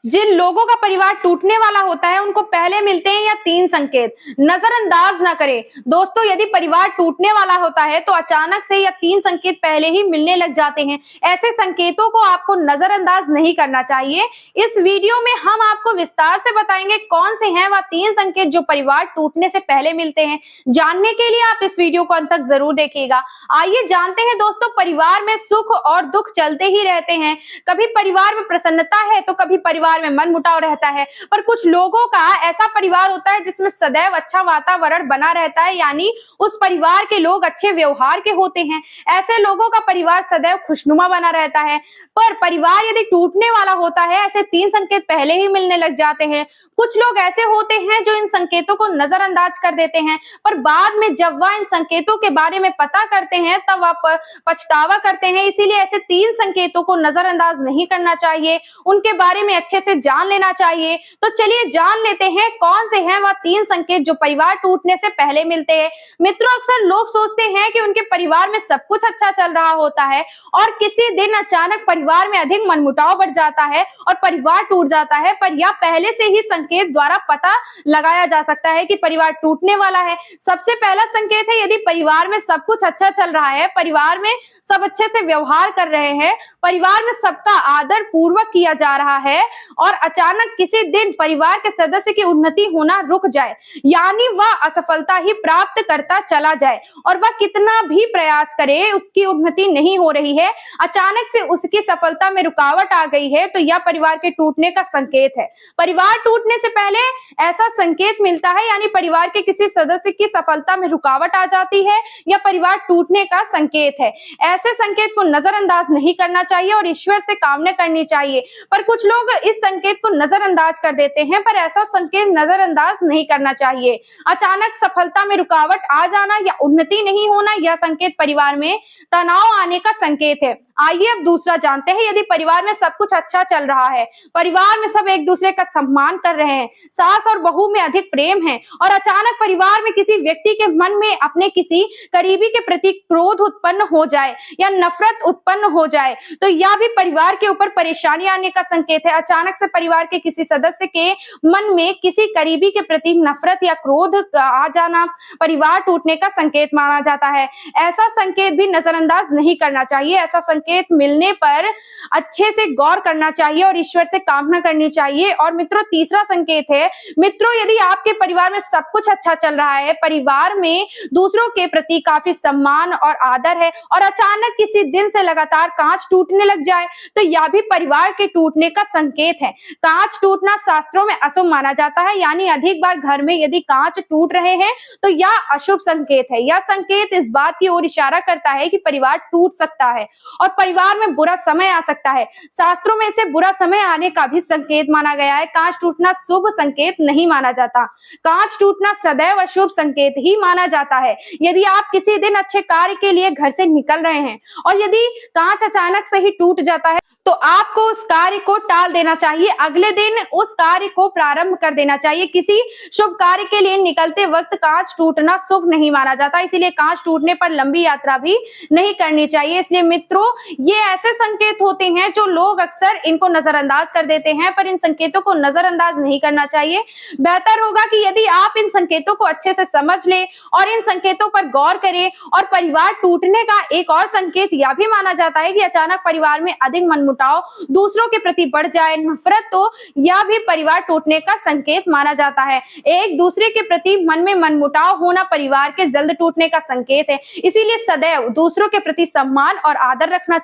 जिन लोगों का परिवार टूटने वाला होता है उनको पहले मिलते हैं या 3 संकेत, नजरअंदाज ना करें। दोस्तों, यदि परिवार टूटने वाला होता है तो अचानक से या 3 संकेत पहले ही मिलने लग जाते हैं। ऐसे संकेतों को आपको नजरअंदाज नहीं करना चाहिए। इस वीडियो में हम आपको विस्तार से बताएंगे कौन से हैं वह 3 संकेत जो परिवार टूटने से पहले मिलते हैं। जानने के लिए आप इस वीडियो को अंत तक जरूर देखिएगा। आइए जानते हैं दोस्तों, परिवार में सुख और दुख चलते ही रहते हैं। कभी परिवार में प्रसन्नता है तो कभी परिवार में मनमुटाव रहता है। पर कुछ लोगों का ऐसा परिवार होता है जिसमें सदैव अच्छा वातावरण बना रहता है, यानी उस परिवार के लोग अच्छे व्यवहार के होते हैं। ऐसे लोगों का परिवार सदैव खुशनुमा बना रहता है। पर परिवार यदि टूटने वाला होता है, ऐसे 3 संकेत पहले ही मिलने लग जाते हैं। कुछ लोग ऐसे होते हैं जो इन संकेतों को नजरअंदाज कर देते हैं, पर बाद में जब वह इन संकेतों के बारे में पता करते हैं तब वह पछतावा करते हैं। इसीलिए ऐसे 3 संकेतों को नजरअंदाज नहीं करना चाहिए, उनके बारे में अच्छे से जान लेना चाहिए। तो चलिए जान लेते हैं कौन से हैं वह 3 संकेत जो परिवार टूटने से पहले मिलते हैं। मित्रों, अक्सर लोग सोचते हैं कि उनके परिवार में सब कुछ अच्छा चल रहा होता है और किसी दिन अचानक परिवार में अधिक मनमुटाव बढ़ जाता है और परिवार टूट जाता है। पर यह पहले से ही संकेत द्वारा पता लगाया जा सकता है कि परिवार टूटने वाला है। सबसे पहला संकेत है, यदि परिवार में सब कुछ अच्छा चल रहा है, परिवार में सब अच्छे से व्यवहार कर रहे हैं, परिवार में सबका आदर पूर्वक किया जा रहा है और अचानक किसी दिन परिवार के सदस्य की उन्नति होना रुक जाए, यानी वह असफलता ही प्राप्त करता चला जाए और वह कितना भी प्रयास करे उसकी उन्नति नहीं हो रही है, अचानक से उसकी सफलता में रुकावट आ गई है, तो यह परिवार के टूटने का संकेत है। परिवार टूटने से पहले ऐसा संकेत मिलता है, यानी परिवार के किसी सदस्य की सफलता में रुकावट आ जाती है या परिवार टूटने का संकेत है। ऐसे संकेत को नजरअंदाज नहीं करना चाहिए और ईश्वर से कामना करनी चाहिए। पर कुछ लोग इस संकेत को नजरअंदाज कर देते हैं, पर ऐसा संकेत नजरअंदाज नहीं करना चाहिए। अचानक सफलता में रुकावट आ जाना या उन्नति नहीं होना, यह संकेत परिवार में तनाव आने का संकेत है। आइए अब दूसरा जानते हैं। यदि परिवार में सब कुछ अच्छा चल रहा है, परिवार में सब एक दूसरे का सम्मान कर रहे हैं, सास और बहू में अधिक प्रेम है और अचानक परिवार में किसी व्यक्ति के मन में अपने किसी करीबी के प्रति क्रोध उत्पन्न हो जाए या नफरत उत्पन्न हो जाए, तो यह भी परिवार के ऊपर परेशानी आने का संकेत है। अचानक से परिवार के किसी सदस्य के मन में किसी करीबी के प्रति नफरत या क्रोध आ जाना परिवार टूटने का संकेत माना जाता है। ऐसा संकेत भी नजरअंदाज नहीं करना चाहिए। ऐसा संकेत मिलने पर अच्छे से गौर करना चाहिए और ईश्वर से कामना करनी चाहिए। और मित्रों, तीसरा संकेत है, मित्रों, यदि आपके परिवार में सब कुछ अच्छा चल रहा है, परिवार में दूसरों के प्रति काफी सम्मान और आदर है और अचानक किसी दिन से लगातार कांच टूटने लग जाए, तो यह भी परिवार के टूटने का संकेत है। कांच टूटना शास्त्रों में अशुभ माना जाता है, यानी अधिक बार घर में यदि कांच टूट रहे हैं तो यह अशुभ संकेत है। यह संकेत इस बात की ओर इशारा करता है कि परिवार टूट सकता है और परिवार में बुरा समय आ सकता है। शास्त्रों में इसे बुरा समय आने का भी संकेत माना गया है। कांच टूटना शुभ संकेत नहीं माना जाता। कांच टूटना सदैव अशुभ संकेत ही माना जाता है। यदि आप किसी दिन अच्छे कार्य के लिए घर से निकल रहे हैं और यदि कांच अचानक से ही टूट जाता है, तो आपको उस कार्य को टाल देना चाहिए, अगले दिन उस कार्य को प्रारंभ कर देना चाहिए। किसी शुभ कार्य के लिए निकलते वक्त कांच टूटना शुभ नहीं माना जाता, इसीलिए कांच टूटने पर लंबी यात्रा भी नहीं करनी चाहिए। इसलिए मित्रों, ये ऐसे संकेत होते हैं जो लोग अक्सर इनको नजरअंदाज कर देते हैं, पर इन संकेतों को नजरअंदाज नहीं करना चाहिए। बेहतर होगा कि यदि आप इन संकेतों को अच्छे से समझ लें और इन संकेतों पर गौर करें। और परिवार टूटने का एक और संकेत यह भी माना जाता है कि अचानक परिवार में अधिक मनमुटाव दूसरों के प्रति बढ़ जाए, नफरत, तो यह भी परिवार टूटने का संकेत माना जाता है। एक दूसरे के प्रति मन में मनमुटाव होना परिवार के जल्द टूटने का संकेत है। इसीलिए सदैव दूसरों के प्रति सम्मान और आदर रखना